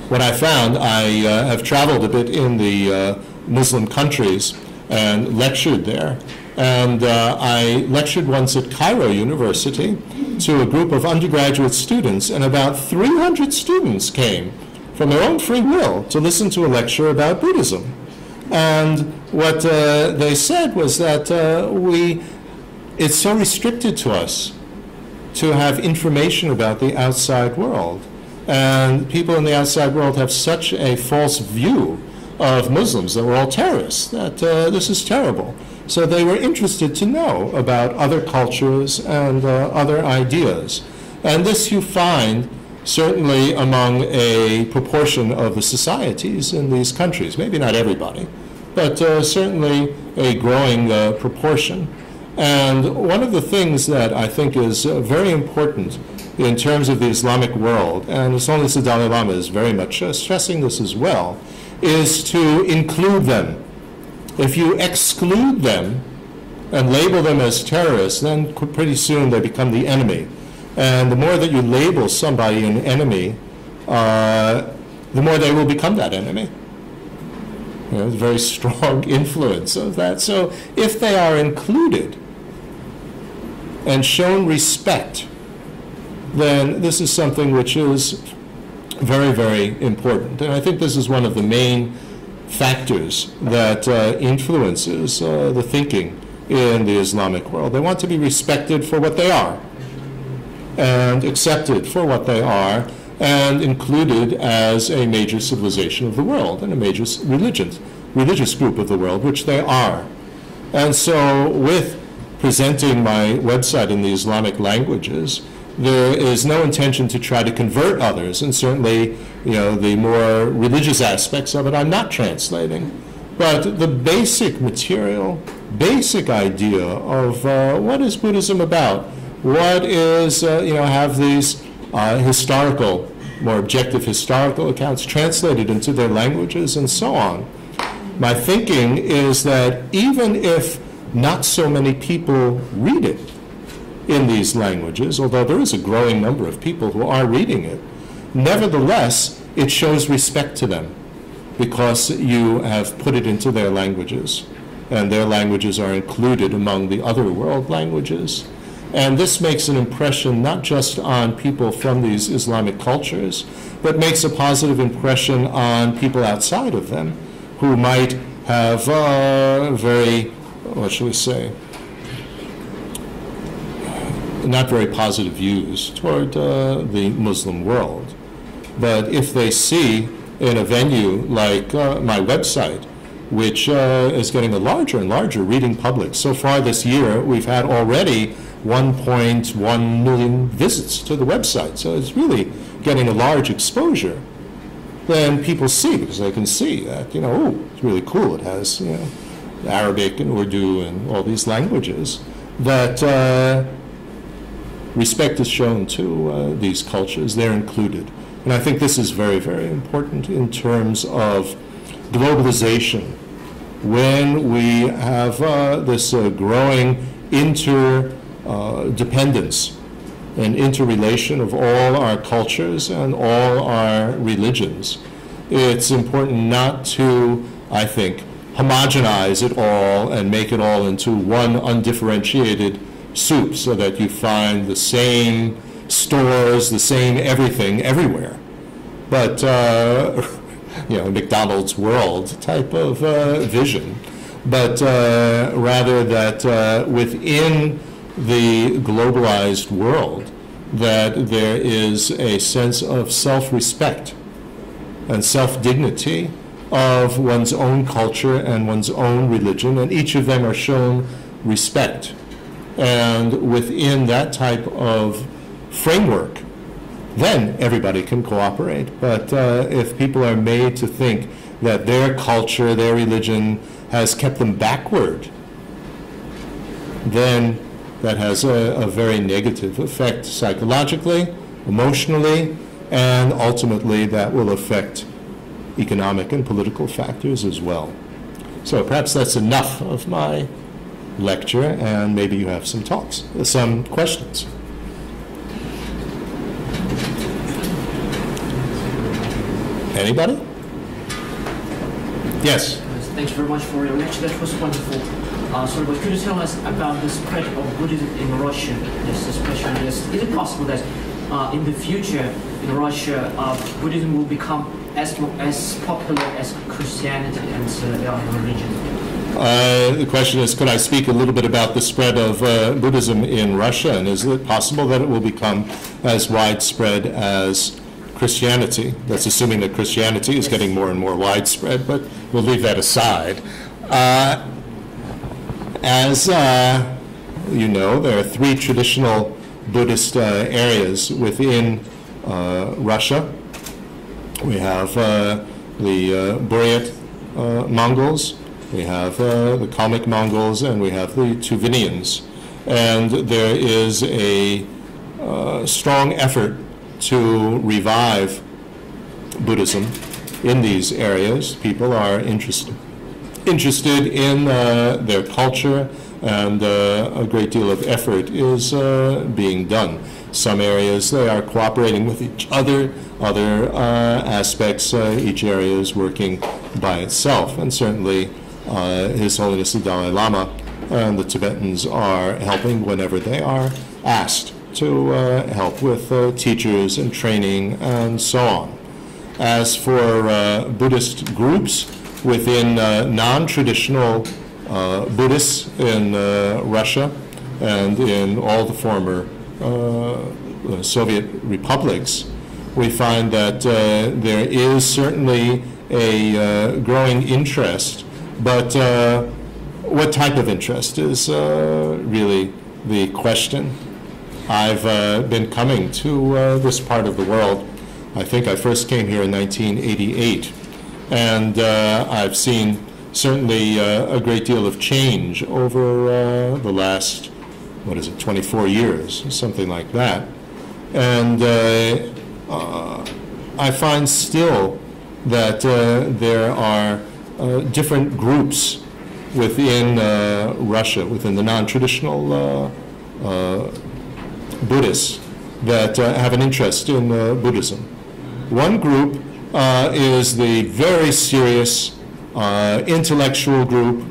What I found, I have traveled a bit in the Muslim countries and lectured there. And I lectured once at Cairo University to a group of undergraduate students, and about 300 students came from their own free will to listen to a lecture about Buddhism. And what they said was that it's so restricted to us to have information about the outside world. And people in the outside world have such a false view of Muslims that we're all terrorists, that this is terrible. So they were interested to know about other cultures and other ideas. And this you find certainly among a proportion of the societies in these countries. Maybe not everybody, but certainly a growing proportion. And one of the things that I think is very important in terms of the Islamic world, and His Holiness the Dalai Lama is very much stressing this as well, is to include them. If you exclude them and label them as terrorists, then pretty soon they become the enemy. And the more that you label somebody an enemy, the more they will become that enemy. You know, there's a very strong influence of that. So if they are included and shown respect, then this is something which is very, very important. And I think this is one of the main factors that influences the thinking in the Islamic world. They want to be respected for what they are, and accepted for what they are, and included as a major civilization of the world and a major religious group of the world, which they are. And so with presenting my website in the Islamic languages, there is no intention to try to convert others, and certainly, you know, the more religious aspects of it I'm not translating. But the basic material, basic idea of what is Buddhism about, what is, have these historical, more objective historical accounts translated into their languages and so on. My thinking is that even if not so many people read it in these languages, although there is a growing number of people who are reading it, nevertheless, it shows respect to them because you have put it into their languages, and their languages are included among the other world languages. And this makes an impression not just on people from these Islamic cultures, but makes a positive impression on people outside of them who might have very, what shall we say, not very positive views toward the Muslim world. But if they see in a venue like my website, which is getting a larger and larger reading public. So far this year, we've had already 1.1 million visits to the website. So it's really getting a large exposure. Then people see, because they can see that, oh, it's really cool. It has, Arabic and Urdu and all these languages, that respect is shown to these cultures. They're included. And I think this is very, very important in terms of globalization. When we have this growing interdependence and interrelation of all our cultures and all our religions, it's important not to, I think, homogenize it all and make it all into one undifferentiated soup so that you find the same stores, the same everything everywhere. But, McDonald's world type of vision. But rather that within the globalized world, that there is a sense of self-respect and self-dignity of one's own culture and one's own religion, and each of them are shown respect. And within that type of framework, then everybody can cooperate. But if people are made to think that their culture, their religion has kept them backward, then that has a very negative effect psychologically, emotionally, and ultimately that will affect economic and political factors as well. So perhaps that's enough of my lecture, and maybe you have some questions. Anybody? Yes. Thank you very much for your lecture. That was wonderful. So, but could you tell us about the spread of Buddhism in Russia? Yes, especially, yes. Is it possible that in the future in Russia, Buddhism will become as popular as Christianity and the other religions? The question is, could I speak a little bit about the spread of Buddhism in Russia, and is it possible that it will become as widespread as Christianity? That's assuming that Christianity is getting more and more widespread, but we'll leave that aside. As you know, there are three traditional Buddhist areas within Russia. We have the Buryat Mongols, we have the Kalmyk Mongols, and we have the Tuvinians. And there is a strong effort to revive Buddhism in these areas. People are interested in their culture, and a great deal of effort is being done. Some areas they are cooperating with each other, other aspects each area is working by itself, and certainly His Holiness the Dalai Lama and the Tibetans are helping whenever they are asked to help with teachers and training and so on. As for Buddhist groups within non-traditional Buddhists in Russia and in all the former Soviet republics, we find that there is certainly a growing interest, but what type of interest is really the question. I've been coming to this part of the world. I think I first came here in 1988, and I've seen certainly a great deal of change over the last, 24 years, something like that. And I find still that there are different groups within Russia, within the non-traditional Buddhists, that have an interest in Buddhism. One group is the very serious intellectual group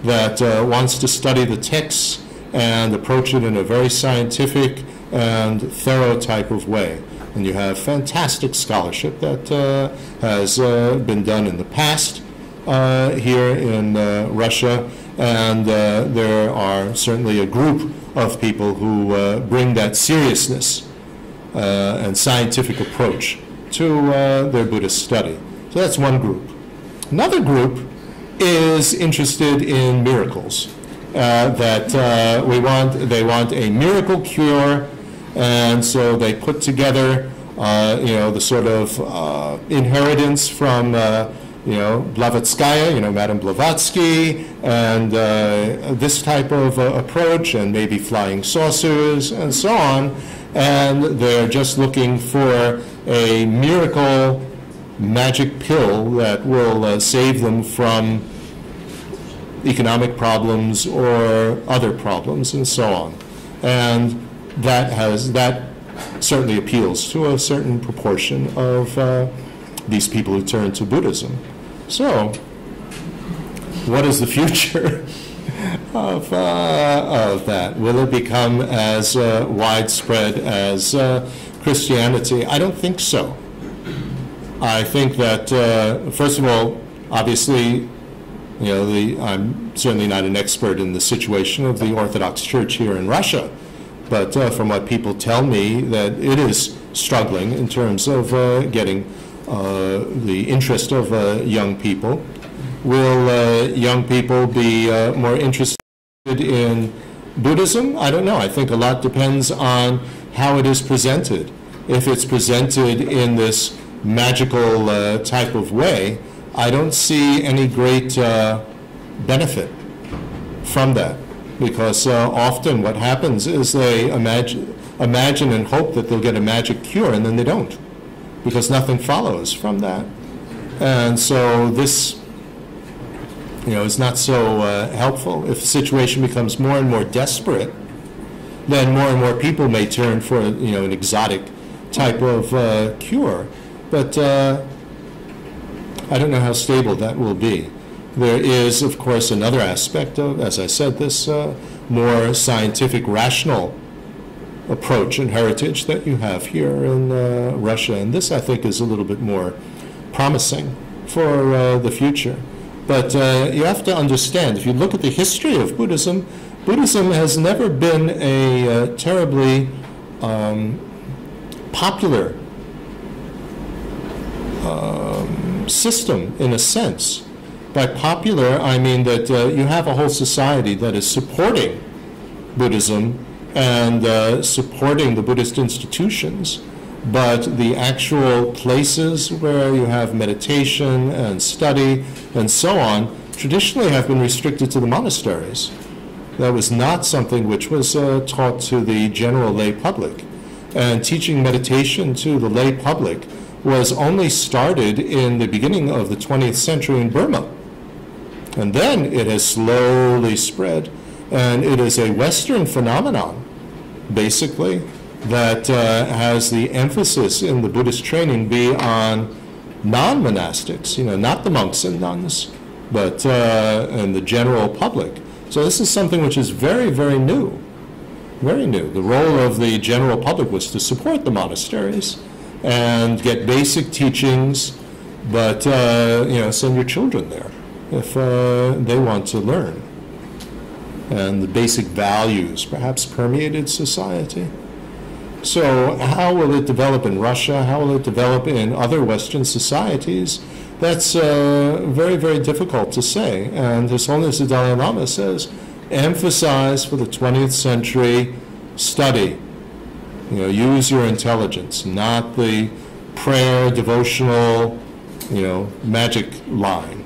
that wants to study the texts and approach it in a very scientific and thorough type of way. And you have fantastic scholarship that has been done in the past here in Russia, and there are certainly a group of people who bring that seriousness and scientific approach to their Buddhist study. So that's one group. Another group is interested in miracles, that they want a miracle cure, and so they put together the sort of inheritance from Blavatskaya, Madame Blavatsky, and this type of approach, and maybe flying saucers and so on, and they're just looking for a miracle magic pill that will save them from economic problems or other problems and so on. And that certainly appeals to a certain proportion of these people who turn to Buddhism. So, what is the future of that? Will it become as widespread as Christianity? I don't think so. I think that, first of all, obviously, I'm certainly not an expert in the situation of the Orthodox Church here in Russia, but from what people tell me, that it is struggling in terms of getting the interest of young people. Will young people be more interested in Buddhism? I don't know. I think a lot depends on how it is presented. If it's presented in this magical type of way, I don't see any great benefit from that, because often what happens is they imagine and hope that they'll get a magic cure, and then they don't, because nothing follows from that. And so this is not so helpful. If the situation becomes more and more desperate, then more and more people may turn for an exotic type of cure. But I don't know how stable that will be. There is, of course, another aspect of, as I said, this more scientific, rational approach and heritage that you have here in Russia. And this, I think, is a little bit more promising for the future. But you have to understand, if you look at the history of Buddhism, Buddhism has never been a terribly popular system, in a sense. By popular, I mean that you have a whole society that is supporting Buddhism and supporting the Buddhist institutions, but the actual places where you have meditation and study and so on traditionally have been restricted to the monasteries. That was not something which was taught to the general lay public. And teaching meditation to the lay public was only started in the beginning of the 20th century in Burma. And then it has slowly spread, and it is a Western phenomenon, basically, that has the emphasis in the Buddhist training be on non-monastics, not the monks and nuns, but and the general public. So this is something which is very, very new, very new. The role of the general public was to support the monasteries and get basic teachings, but send your children there if they want to learn. And the basic values perhaps permeated society. So how will it develop in Russia? How will it develop in other Western societies? That's very, very difficult to say. And His Holiness the Dalai Lama says, emphasize for the 20th century study. Use your intelligence, not the prayer, devotional, magic line.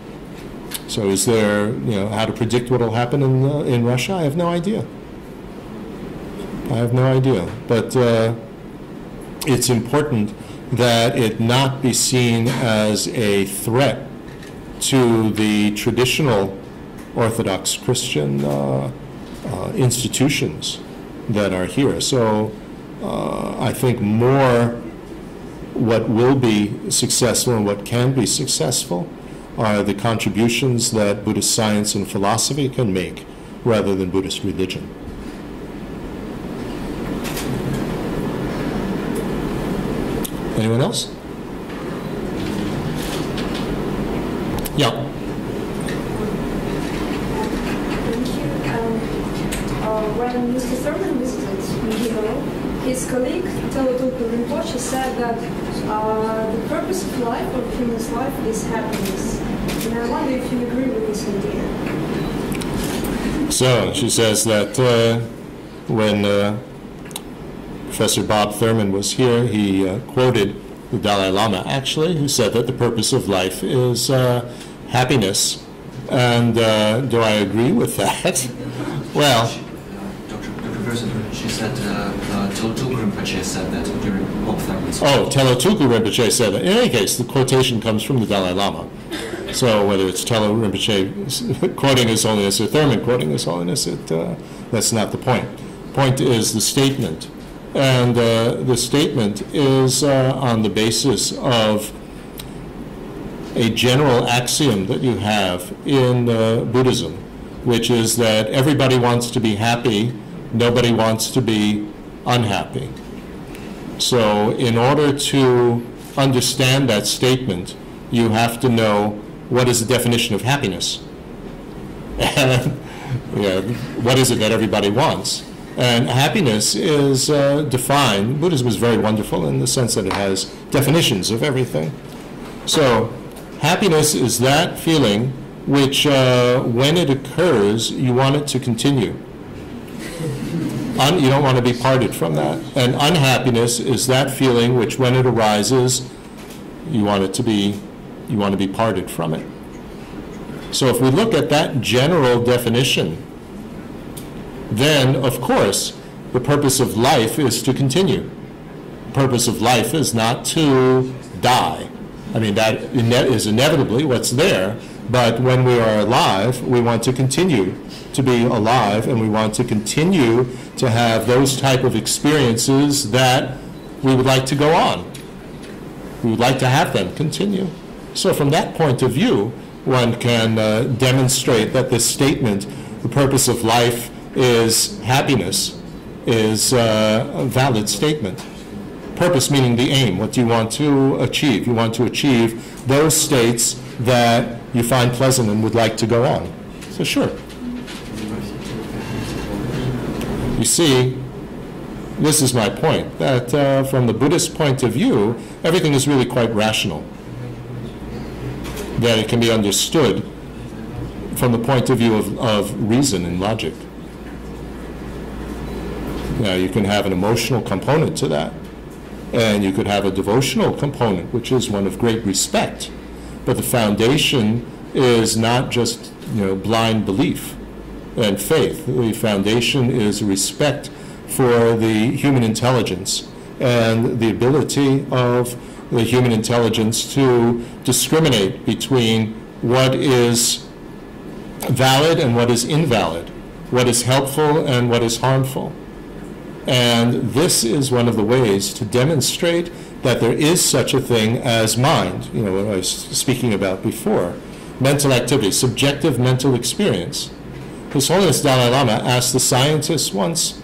So is there, how to predict what will happen in Russia? I have no idea. I have no idea. But it's important that it not be seen as a threat to the traditional Orthodox Christian institutions that are here. So I think more what will be successful and what can be successful are the contributions that Buddhist science and philosophy can make rather than Buddhist religion. Anyone else? Yeah. Thank you. When Mr. Thurman visited Medieval, his colleague, Telotulpa Rinpoche, said that the purpose of life, or human's life, is happiness. And I wonder if you agree with this idea. So she says that when Professor Bob Thurman was here, he quoted the Dalai Lama actually, who said that the purpose of life is happiness. And do I agree with that? Well, Dr. Berzin, she said, Telutuku Rinpoche said that during Ophthalmos. Oh, Telutuku Rinpoche said that. In any case, the quotation comes from the Dalai Lama. So whether it's Telo Rinpoche quoting His Holiness or Thurman quoting His Holiness, that's not the point. Point is the statement. And the statement is on the basis of a general axiom that you have in Buddhism, which is that everybody wants to be happy, nobody wants to be unhappy. So in order to understand that statement, you have to know what is the definition of happiness. And what is it that everybody wants? And happiness is defined. Buddhism is very wonderful in the sense that it has definitions of everything. So happiness is that feeling which, when it occurs, you want it to continue. You don't want to be parted from that. And unhappiness is that feeling which, when it arises, you want to be parted from it. So if we look at that general definition, then, of course, the purpose of life is to continue. The purpose of life is not to die. I mean, that is inevitably what's there, but when we are alive, we want to continue to be alive, and we want to continue to have those type of experiences that we would like to go on. We would like to have them continue. So from that point of view, one can demonstrate that this statement, the purpose of life is happiness, is a valid statement. Purpose meaning the aim. What do you want to achieve? You want to achieve those states that you find pleasant and would like to go on. So sure. You see, this is my point, that from the Buddhist point of view, everything is really quite rational. That it can be understood from the point of view of reason and logic. Now, you can have an emotional component to that, and you could have a devotional component, which is one of great respect. But the foundation is not just, blind belief and faith. The foundation is respect for the human intelligence and the ability of the human intelligence to discriminate between what is valid and what is invalid, what is helpful and what is harmful. And this is one of the ways to demonstrate that there is such a thing as mind, what I was speaking about before. Mental activity, subjective mental experience. His Holiness Dalai Lama asked the scientists once,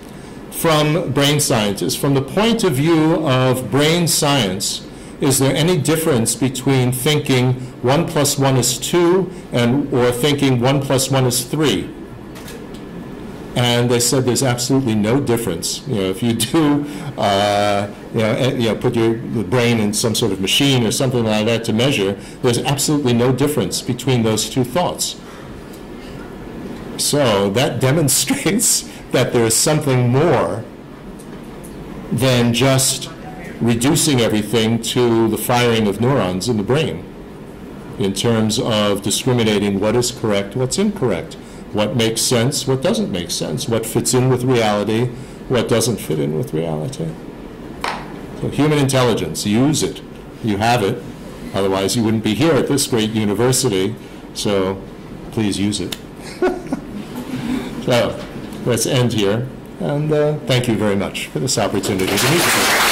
from brain scientists, from the point of view of brain science, is there any difference between thinking 1 + 1 is 2 or thinking 1 + 1 is 3? And they said there's absolutely no difference. If you do, put the brain in some sort of machine or something like that to measure, there's absolutely no difference between those two thoughts. So that demonstrates that there is something more than just reducing everything to the firing of neurons in the brain in terms of discriminating what is correct, what's incorrect, what makes sense, what doesn't make sense, what fits in with reality, what doesn't fit in with reality. So human intelligence, use it. You have it. Otherwise, you wouldn't be here at this great university. So please use it. So let's end here. And thank you very much for this opportunity to meet with you.